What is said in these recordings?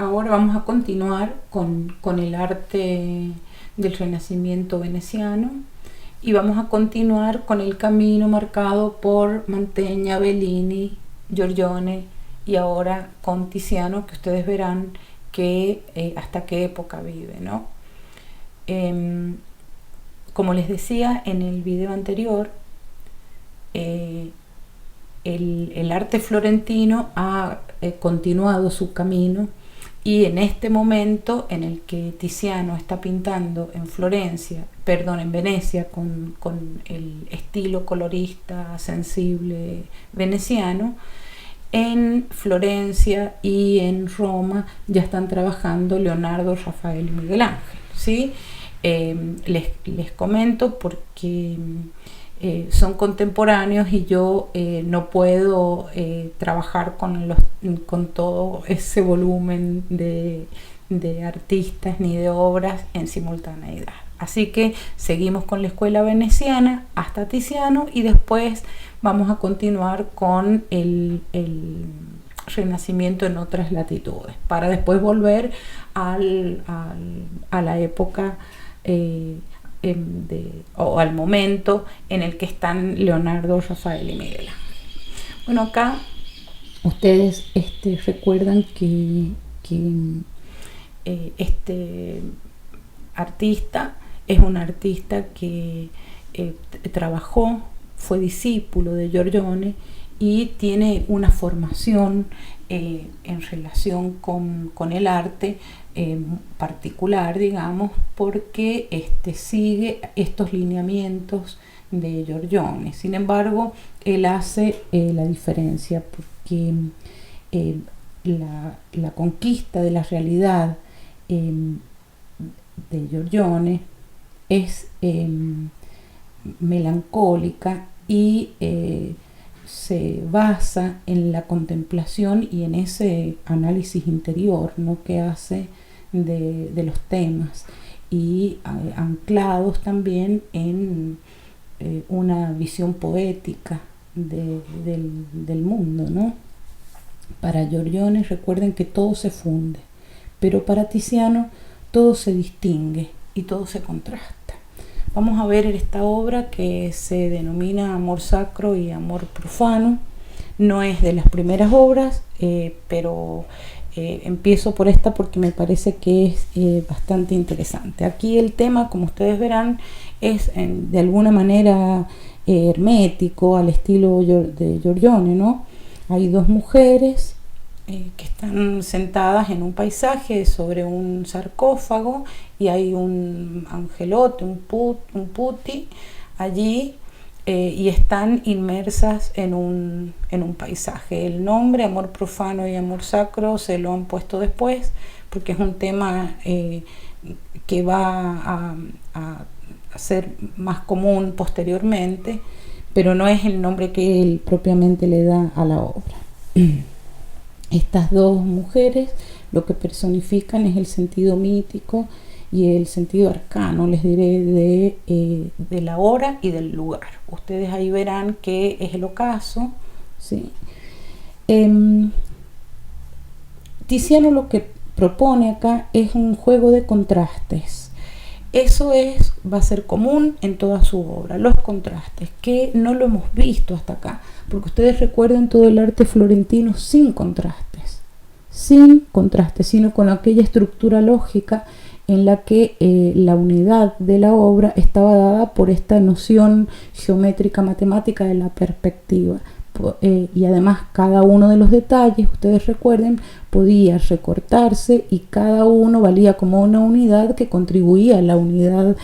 ahora vamos a continuar con el arte del Renacimiento veneciano y vamos a continuar con el camino marcado por Mantegna, Bellini, Giorgione y ahora con Tiziano, que ustedes verán que hasta qué época vive, ¿no? Como les decía en el video anterior, el arte florentino ha continuado su camino, y en este momento en el que Tiziano está pintando en Venecia con el estilo colorista sensible veneciano, en Florencia y en Roma ya están trabajando Leonardo, Rafael y Miguel Ángel, ¿sí? Les comento porque son contemporáneos y yo no puedo trabajar con todo ese volumen de artistas ni de obras en simultaneidad. Así que seguimos con la escuela veneciana hasta Tiziano y después vamos a continuar con el Renacimiento en otras latitudes, para después volver a la época o al momento en el que están Leonardo, Rafael y Miguel Ángel. Bueno, acá ustedes recuerdan que este artista es un artista que trabajó, fue discípulo de Giorgione y tiene una formación en relación con el arte particular, digamos, porque sigue estos lineamientos de Giorgione. Sin embargo, él hace la diferencia porque la conquista de la realidad de Giorgione es melancólica y se basa en la contemplación y en ese análisis interior, ¿no?, que hace de los temas, y anclados también en una visión poética del mundo, ¿no? Para Giorgione, recuerden que todo se funde, pero para Tiziano todo se distingue y todo se contrasta. Vamos a ver esta obra que se denomina Amor Sacro y Amor Profano. No es de las primeras obras, pero empiezo por esta porque me parece que es bastante interesante. Aquí el tema, como ustedes verán, es de alguna manera hermético, al estilo de Giorgione, ¿no? Hay dos mujeres que están sentadas en un paisaje sobre un sarcófago y hay un angelote, un putti allí, y están inmersas en un paisaje. El nombre Amor Profano y Amor Sacro se lo han puesto después porque es un tema que va a ser más común posteriormente, pero no es el nombre que él propiamente le da a la obra. Estas dos mujeres lo que personifican es el sentido mítico y el sentido arcano, les diré, de la hora y del lugar. Ustedes ahí verán que es el ocaso, ¿sí? Tiziano lo que propone acá es un juego de contrastes. Eso va a ser común en toda su obra, los contrastes, que no lo hemos visto hasta acá, porque ustedes recuerden todo el arte florentino sin contrastes, sino con aquella estructura lógica en la que la unidad de la obra estaba dada por esta noción geométrica matemática de la perspectiva. Y además cada uno de los detalles, ustedes recuerden, podía recortarse y cada uno valía como una unidad que contribuía a la unidad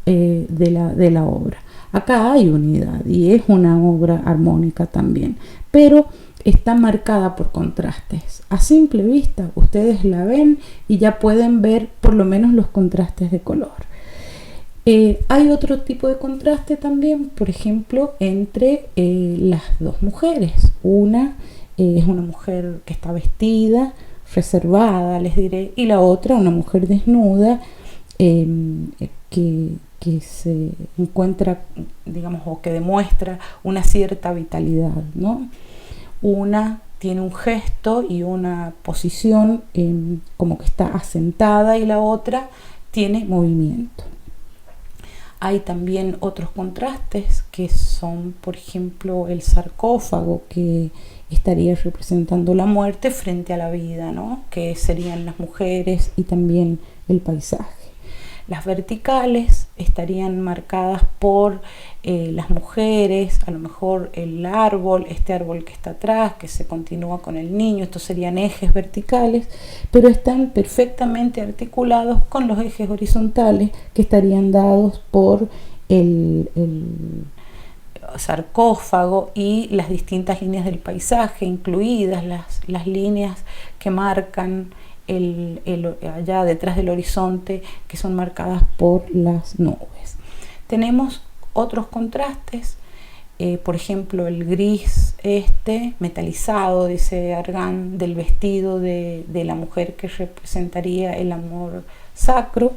de la obra. Acá hay unidad y es una obra armónica también, pero está marcada por contrastes. A simple vista ustedes la ven y ya pueden ver por lo menos los contrastes de color. Hay otro tipo de contraste también, por ejemplo, entre las dos mujeres. Una es una mujer que está vestida, reservada, les diré, y la otra una mujer desnuda que se encuentra, digamos, o que demuestra una cierta vitalidad, ¿no? Una tiene un gesto y una posición como que está asentada, y la otra tiene movimiento. Hay también otros contrastes que son, por ejemplo, el sarcófago, que estaría representando la muerte frente a la vida, ¿no? Que serían las mujeres y también el paisaje. Las verticales estarían marcadas por las mujeres, a lo mejor el árbol, este árbol que está atrás, que se continúa con el niño. Estos serían ejes verticales, pero están perfectamente articulados con los ejes horizontales, que estarían dados por el sarcófago y las distintas líneas del paisaje, incluidas las líneas que marcan allá detrás del horizonte, que son marcadas por las nubes. Tenemos otros contrastes, por ejemplo el gris metalizado, dice Argan, del vestido de la mujer, que representaría el amor sacro,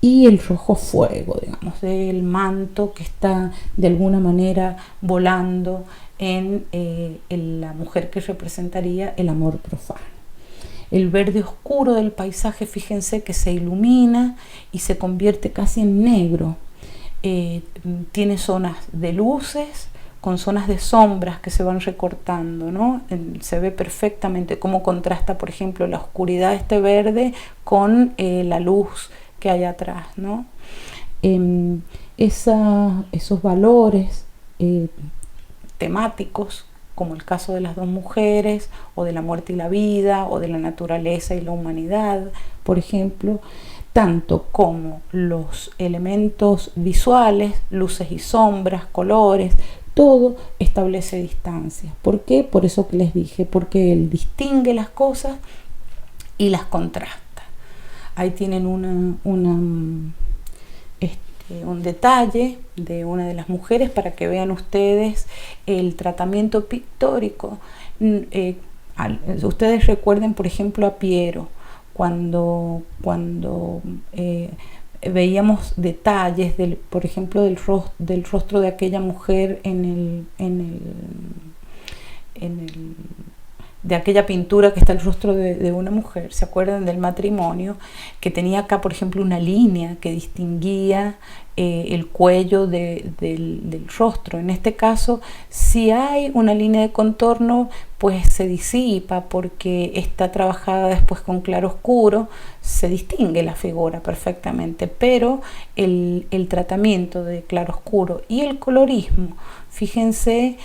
y el rojo fuego, digamos, del manto que está de alguna manera volando en la mujer, que representaría el amor profano. El verde oscuro del paisaje, fíjense que se ilumina y se convierte casi en negro. Tiene zonas de luces con zonas de sombras que se van recortando, ¿no? Se ve perfectamente cómo contrasta, por ejemplo, la oscuridad de este verde con la luz que hay atrás, ¿no? Esos valores temáticos, como el caso de las dos mujeres, o de la muerte y la vida, o de la naturaleza y la humanidad, por ejemplo, tanto como los elementos visuales, luces y sombras, colores, todo establece distancias. ¿Por qué? Por eso que les dije, porque él distingue las cosas y las contrasta. Ahí tienen un detalle de una de las mujeres para que vean ustedes el tratamiento pictórico. Ustedes recuerden, por ejemplo, a Piero, cuando veíamos detalles por ejemplo, del rostro de aquella mujer de aquella pintura, que está el rostro de una mujer. ¿Se acuerdan del matrimonio? Que tenía acá, por ejemplo, una línea que distinguía el cuello del rostro. En este caso, si hay una línea de contorno, pues se disipa porque está trabajada después con claroscuro, se distingue la figura perfectamente, pero el tratamiento de claroscuro y el colorismo, fíjense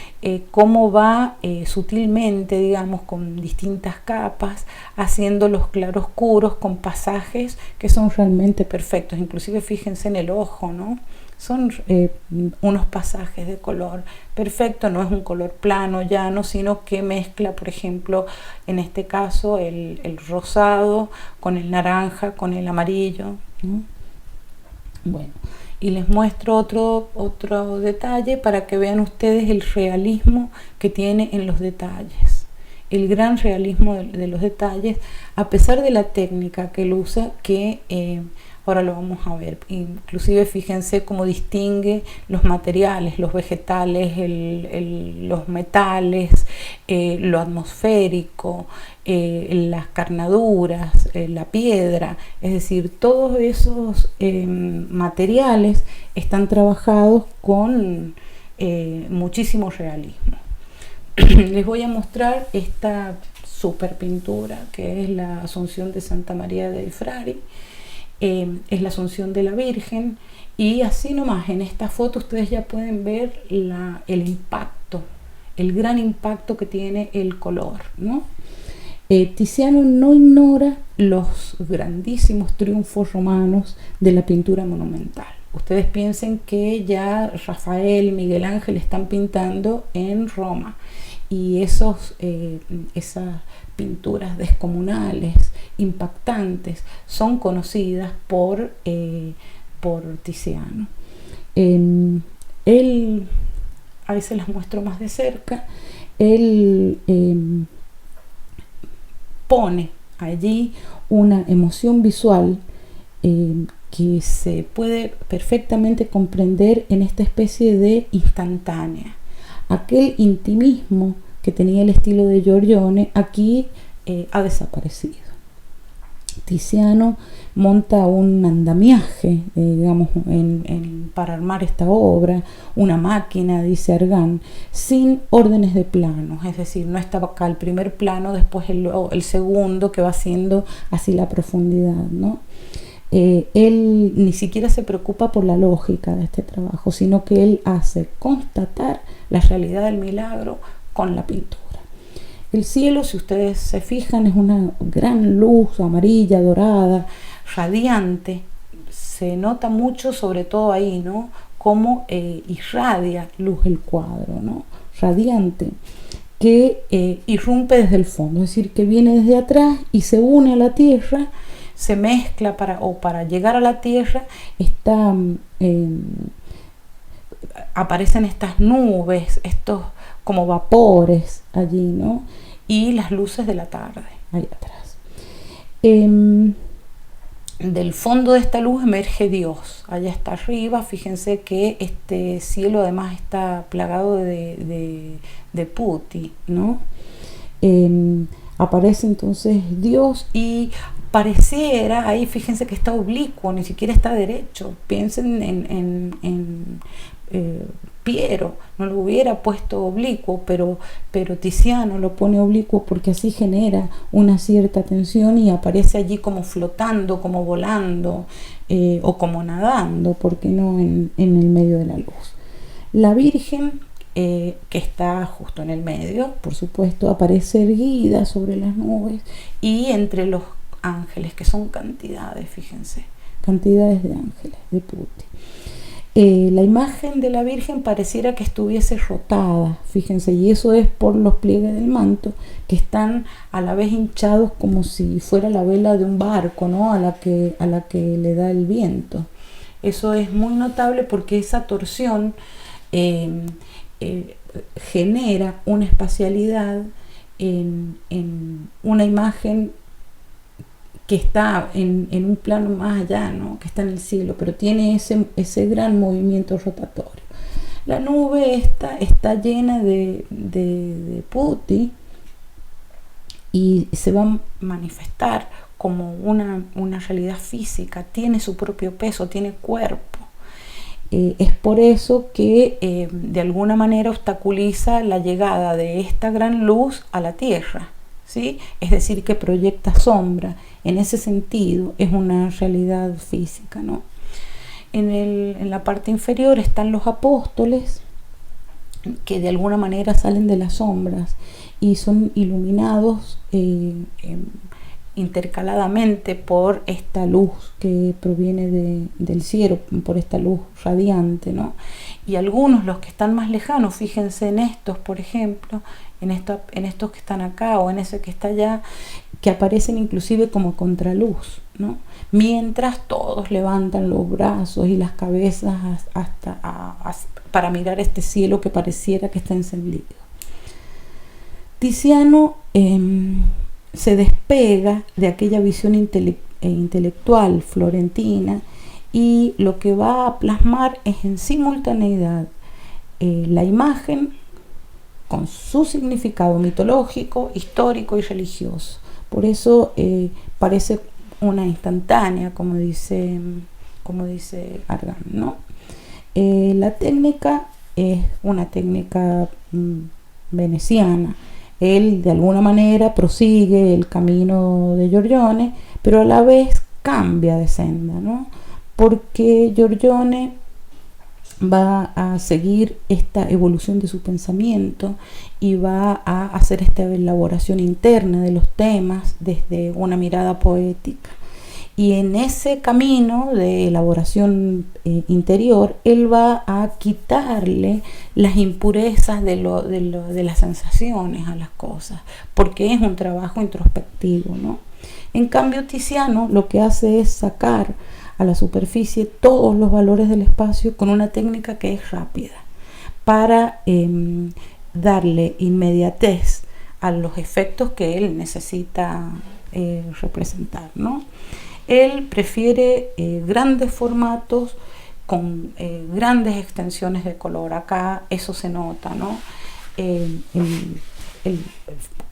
cómo va sutilmente, digamos, con distintas capas, haciendo los claroscuros con pasajes que son realmente perfectos. Inclusive fíjense en el ojo, ¿no? Son unos pasajes de color perfecto, no es un color plano, llano, sino que mezcla, por ejemplo, en este caso el rosado con el naranja, con el amarillo, ¿no? Bueno, y les muestro otro detalle para que vean ustedes el realismo que tiene en los detalles, el gran realismo de los detalles, a pesar de la técnica que él usa, que ahora lo vamos a ver. Inclusive fíjense cómo distingue los materiales, los vegetales, los metales, lo atmosférico, las carnaduras, la piedra. Es decir, todos esos materiales están trabajados con muchísimo realismo. Les voy a mostrar esta super pintura, que es la Asunción de Santa María dei Frari. Es la Asunción de la Virgen, y así nomás en esta foto ustedes ya pueden ver el impacto, el gran impacto que tiene el color, ¿no? Tiziano no ignora los grandísimos triunfos romanos de la pintura monumental. Ustedes piensen que ya Rafael, Miguel Ángel están pintando en Roma, y esas pinturas descomunales, impactantes, son conocidas por Tiziano. Él, ahí se las muestro más de cerca, él pone allí una emoción visual que se puede perfectamente comprender en esta especie de instantánea. Aquel intimismo que tenía el estilo de Giorgione, aquí ha desaparecido. Tiziano monta un andamiaje, digamos, para armar esta obra, una máquina, dice Argan, sin órdenes de planos, es decir, no estaba acá el primer plano, después el segundo, que va haciendo así la profundidad, ¿no? Él ni siquiera se preocupa por la lógica de este trabajo, sino que él hace constatar la realidad del milagro con la pintura. El cielo, si ustedes se fijan, es una gran luz amarilla, dorada, radiante. Se nota mucho, sobre todo ahí, ¿no? Cómo irradia luz el cuadro, ¿no? Radiante, que irrumpe desde el fondo, es decir, que viene desde atrás y se une a la tierra, se mezcla para llegar a la tierra, aparecen estas nubes, estos como vapores allí, ¿no? Y las luces de la tarde ahí atrás. Del fondo de esta luz emerge Dios, allá está arriba. Fíjense que este cielo además está plagado de putti, ¿no? Aparece entonces Dios y pareciera, ahí fíjense que está oblicuo, ni siquiera está derecho. Piensen en Piero, no lo hubiera puesto oblicuo, pero Tiziano lo pone oblicuo porque así genera una cierta tensión y aparece allí como flotando, como volando o como nadando, porque no en el medio de la luz. La Virgen, que está justo en el medio, por supuesto, aparece erguida sobre las nubes y entre los ángeles, que son cantidades, fíjense, cantidades de ángeles, de putti. La imagen de la Virgen pareciera que estuviese rotada, fíjense, y eso es por los pliegues del manto, que están a la vez hinchados como si fuera la vela de un barco, ¿no? a la que le da el viento. Eso es muy notable porque esa torsión genera una espacialidad en una imagen que está en un plano más allá, ¿no? Que está en el cielo, pero tiene ese gran movimiento rotatorio. La nube está llena de putti y se va a manifestar como una realidad física, tiene su propio peso, tiene cuerpo. Es por eso que de alguna manera obstaculiza la llegada de esta gran luz a la Tierra, ¿sí? Es decir, que proyecta sombra. En ese sentido es una realidad física, ¿no? En la parte inferior están los apóstoles, que de alguna manera salen de las sombras y son iluminados intercaladamente por esta luz que proviene del cielo, por esta luz radiante, ¿no? Y algunos, los que están más lejanos, fíjense en estos, por ejemplo, en estos que están acá o en ese que está allá, que aparecen inclusive como contraluz, ¿no? Mientras todos levantan los brazos y las cabezas para mirar este cielo que pareciera que está encendido. Tiziano se despega de aquella visión intelectual florentina y lo que va a plasmar es en simultaneidad la imagen con su significado mitológico, histórico y religioso. Por eso parece una instantánea, como dice Argan, ¿no? La técnica es una técnica veneciana. Él de alguna manera prosigue el camino de Giorgione, pero a la vez cambia de senda, ¿no? Porque Giorgione va a seguir esta evolución de su pensamiento y va a hacer esta elaboración interna de los temas desde una mirada poética. Y en ese camino de elaboración interior, él va a quitarle las impurezas de las sensaciones a las cosas, porque es un trabajo introspectivo, ¿no? En cambio, Tiziano lo que hace es sacar a la superficie todos los valores del espacio con una técnica que es rápida, para darle inmediatez a los efectos que él necesita representar, ¿no? Él prefiere grandes formatos con grandes extensiones de color. Acá eso se nota, ¿no?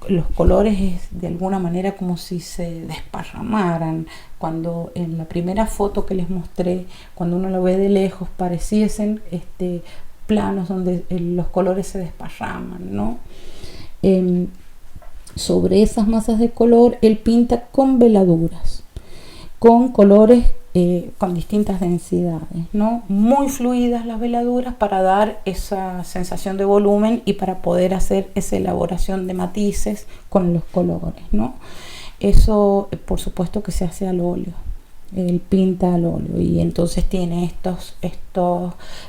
los colores es de alguna manera como si se desparramaran. Cuando en la primera foto que les mostré, cuando uno lo ve de lejos, pareciesen planos donde los colores se desparraman, ¿no? Sobre esas masas de color, él pinta con veladuras, con colores con distintas densidades, ¿no? Muy fluidas las veladuras para dar esa sensación de volumen y para poder hacer esa elaboración de matices con los colores, ¿no? Eso, por supuesto, que se hace al óleo. Él pinta al óleo y entonces tiene estos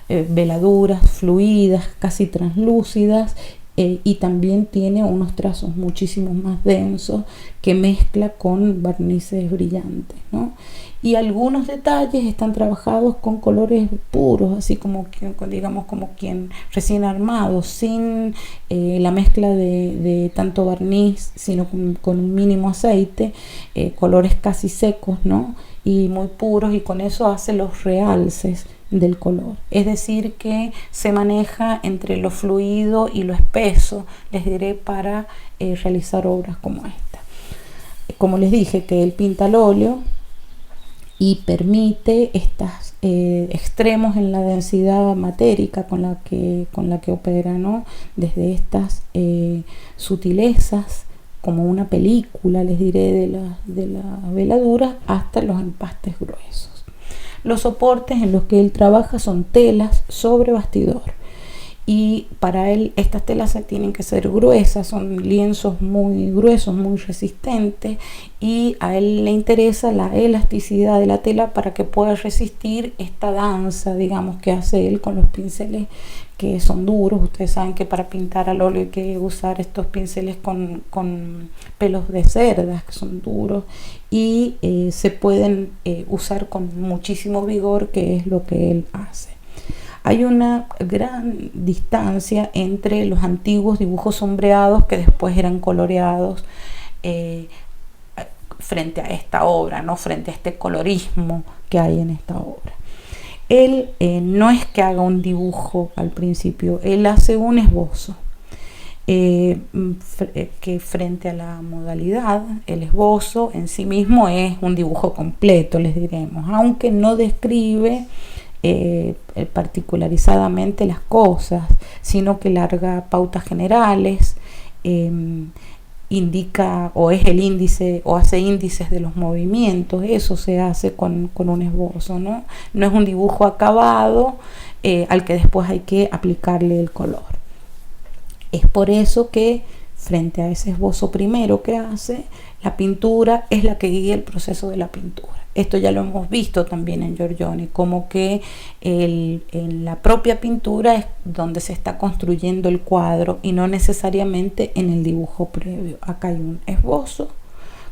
veladuras fluidas, casi translúcidas, y también tiene unos trazos muchísimo más densos que mezcla con barnices brillantes, ¿no? Y algunos detalles están trabajados con colores puros, así como digamos como quien recién armado, sin la mezcla de tanto barniz, sino con un mínimo aceite, colores casi secos, ¿no? Y muy puros, y con eso hace los realces del color. Es decir, que se maneja entre lo fluido y lo espeso, les diré, para realizar obras como esta. Como les dije, que él pinta al óleo y permite estos extremos en la densidad matérica con la que opera, ¿no? Desde estas sutilezas, como una película, les diré, de la veladura, hasta los empastes gruesos. Los soportes en los que él trabaja son telas sobre bastidor, y para él estas telas tienen que ser gruesas, son lienzos muy gruesos, muy resistentes, y a él le interesa la elasticidad de la tela para que pueda resistir esta danza, digamos, que hace él con los pinceles que son duros. Ustedes saben que para pintar al óleo hay que usar estos pinceles con pelos de cerdas, que son duros, y se pueden usar con muchísimo vigor, que es lo que él hace. Hay una gran distancia entre los antiguos dibujos sombreados, que después eran coloreados, frente a esta obra, ¿no? Frente a este colorismo que hay en esta obra. Él no es que haga un dibujo al principio, él hace un esbozo, que frente a la modalidad, el esbozo en sí mismo es un dibujo completo, les diremos, aunque no describe particularizadamente las cosas, sino que larga pautas generales, indica o es el índice o hace índices de los movimientos. Eso se hace con un esbozo, ¿no? No es un dibujo acabado al que después hay que aplicarle el color. Es por eso que frente a ese esbozo primero que hace, la pintura es la que guía el proceso de la pintura. Esto ya lo hemos visto también en Giorgione, como que en la propia pintura es donde se está construyendo el cuadro y no necesariamente en el dibujo previo. Acá hay un esbozo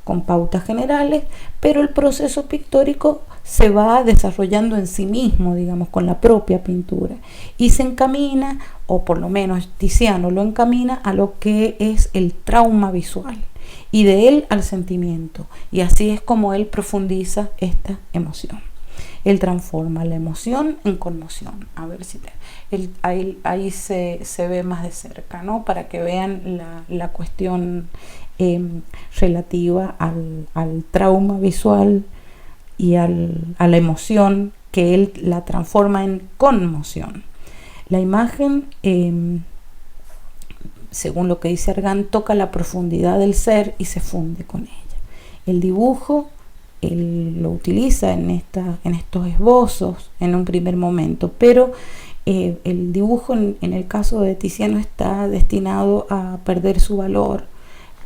con pautas generales, pero el proceso pictórico se va desarrollando en sí mismo, digamos, con la propia pintura, y se encamina, o por lo menos Tiziano lo encamina, a lo que es el trauma visual, y de él al sentimiento, y así es como él profundiza esta emoción. Él transforma la emoción en conmoción. A ver si ahí se ve más de cerca, ¿no? Para que vean la cuestión relativa al trauma visual y a la emoción, que él la transforma en conmoción. La imagen, según lo que dice Argan, toca la profundidad del ser y se funde con ella. El dibujo él lo utiliza en estos esbozos en un primer momento, pero el dibujo en el caso de Tiziano está destinado a perder su valor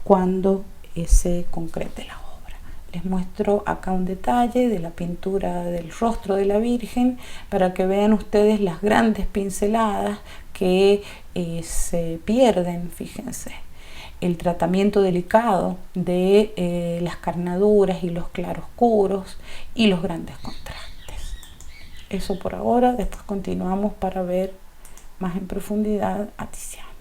cuando se concrete la obra. Les muestro acá un detalle de la pintura del rostro de la Virgen para que vean ustedes las grandes pinceladas que se pierden. Fíjense el tratamiento delicado de las carnaduras y los claroscuros y los grandes contrastes. Eso por ahora. Después continuamos para ver más en profundidad a Tiziano.